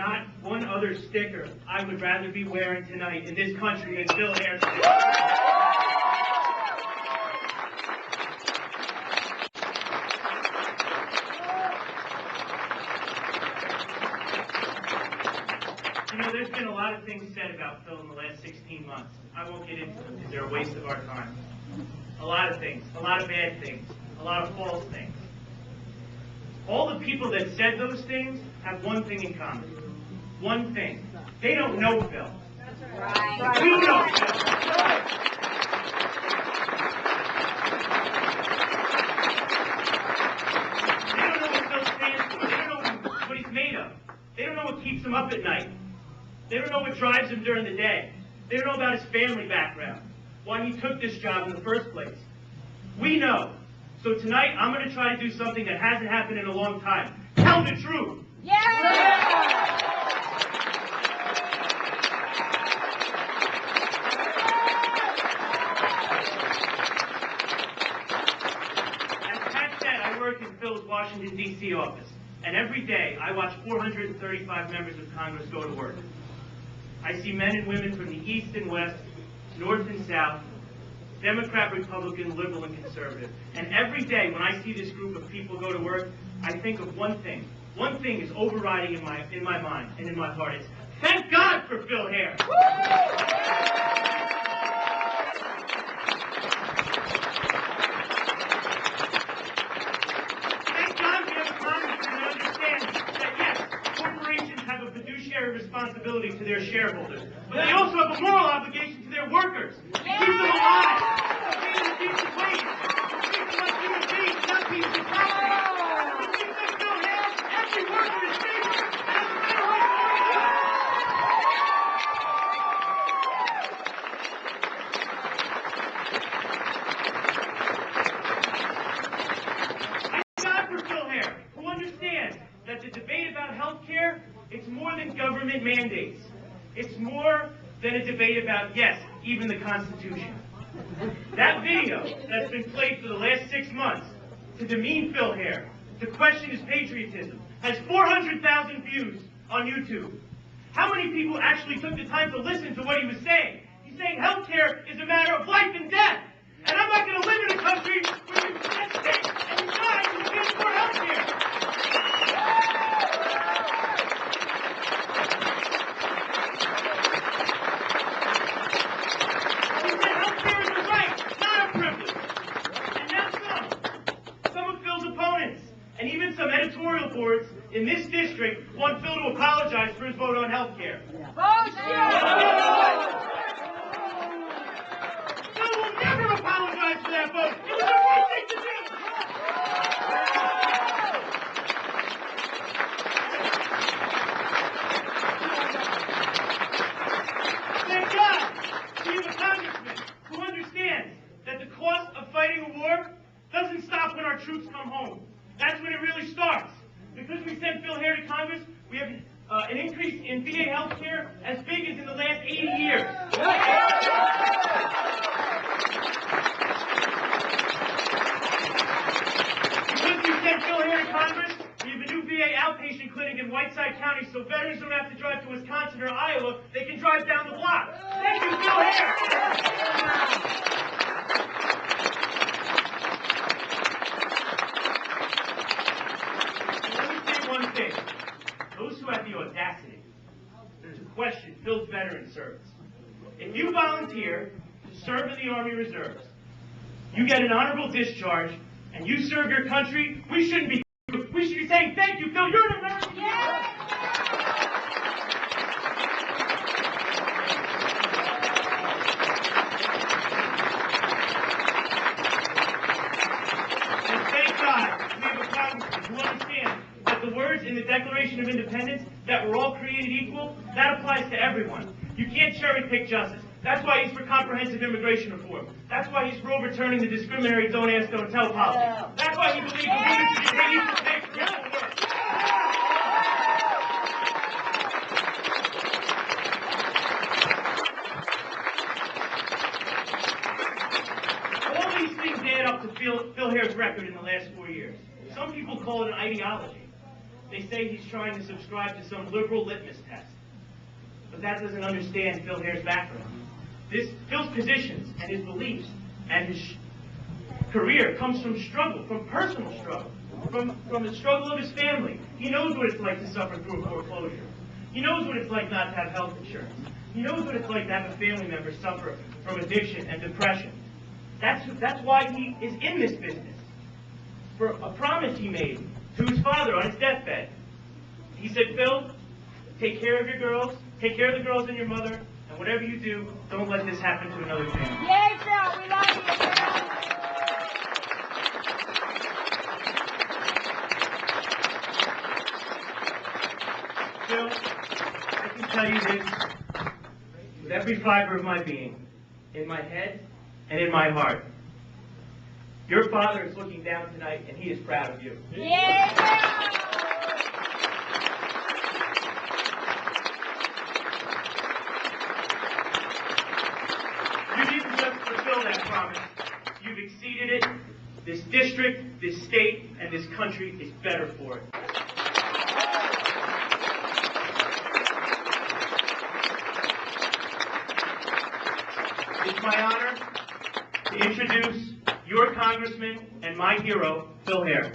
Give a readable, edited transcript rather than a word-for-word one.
not one other sticker I would rather be wearing tonight in this country than Phil Hare. You know, there's been a lot of things said about Phil in the last 16 months. I won't get into them because they're a waste of our time. A lot of things, a lot of bad things, a lot of false things. All the people that said those things have one thing in common. One thing. They don't know Phil. That's right. You know Phil. They don't know what Phil stands for. They don't know what he's made of. They don't know what keeps him up at night. They don't know what drives him during the day. They don't know about his family background, why he took this job in the first place. We know. So tonight, I'm going to try to do something that hasn't happened in a long time. Tell the truth. Yeah! As Pat said, I work in Phil's Washington, D.C. office. And every day, I watch 435 members of Congress go to work. I see men and women from the East and West, North and South, Democrat, Republican, liberal, and conservative. And every day when I see this group of people go to work, I think of one thing. One thing is overriding in my mind and in my heart. It's thank God for Phil Hare. Thank God we have a congressman that understands that yes, corporations have a fiduciary responsibility to their shareholders, but they also have a moral obligation to their workers. Keep them alive. Keep them wages. Keep them like human beings, not pieces of property. When we say Phil Hare, every worker is safe. It doesn't matter what Thank God for Phil Hare, who understands that the debate about health care, it's more than government mandates. It's more than a debate about, yes, even the Constitution. That video that's been played for the last 6 months to demean Phil Hare, to question his patriotism, has 400,000 views on YouTube. How many people actually took the time to listen to what he was saying? He's saying healthcare is a matter of life and death. And I'm not going to live in a country where you get sick and you die and you get more healthcare. And even some editorial boards in this district want Phil to apologize for his vote on health care. Phil will never apologize for that vote. It was the right thing to do. Thank God we have a congressman who understands that the cost of fighting a war doesn't stop when our troops come home. That's when it really starts. Because we sent Phil Hare to Congress, we have an increase in VA health care as big as in the last 80 years. Because we sent Phil Hare to Congress, we have a new VA outpatient clinic in Whiteside County so veterans don't have to drive to Wisconsin or Iowa, they can drive down the block. Thank you, Phil Hare! One thing, those who have the audacity to question Phil's veteran service. If you volunteer to serve in the Army Reserves, you get an honorable discharge, and you serve your country, we should be saying, thank you, Phil, you're an American. And thank God we have a congressman who understands the words in the Declaration of Independence that we're all created equal, that applies to everyone. You can't cherry pick justice. That's why he's for comprehensive immigration reform. That's why he's for overturning the discriminatory don't ask, don't tell policy. That's why he believes that women should get paid equal pay for equal work. All these things add up to Phil Hare's record in the last 4 years. Some people call it an ideology. They say he's trying to subscribe to some liberal litmus test. But that doesn't understand Phil Hare's background. Phil's positions and his beliefs and his career comes from struggle, from personal struggle, from the struggle of his family. He knows what it's like to suffer through a foreclosure. He knows what it's like not to have health insurance. He knows what it's like to have a family member suffer from addiction and depression. That's why he is in this business. For a promise he made to his father on his deathbed. He said, Phil, take care of your girls, take care of the girls and your mother, and whatever you do, don't let this happen to another family. Yay, Phil! We love you, Phil, I can tell you this with every fiber of my being, in my head and in my heart. Your father is looking down tonight, and he is proud of you. Phil! Yay, Phil! You didn't just fulfill that promise. You've exceeded it. This district, this state, and this country is better for it. It's my honor to introduce your congressman and my hero, Phil Hare.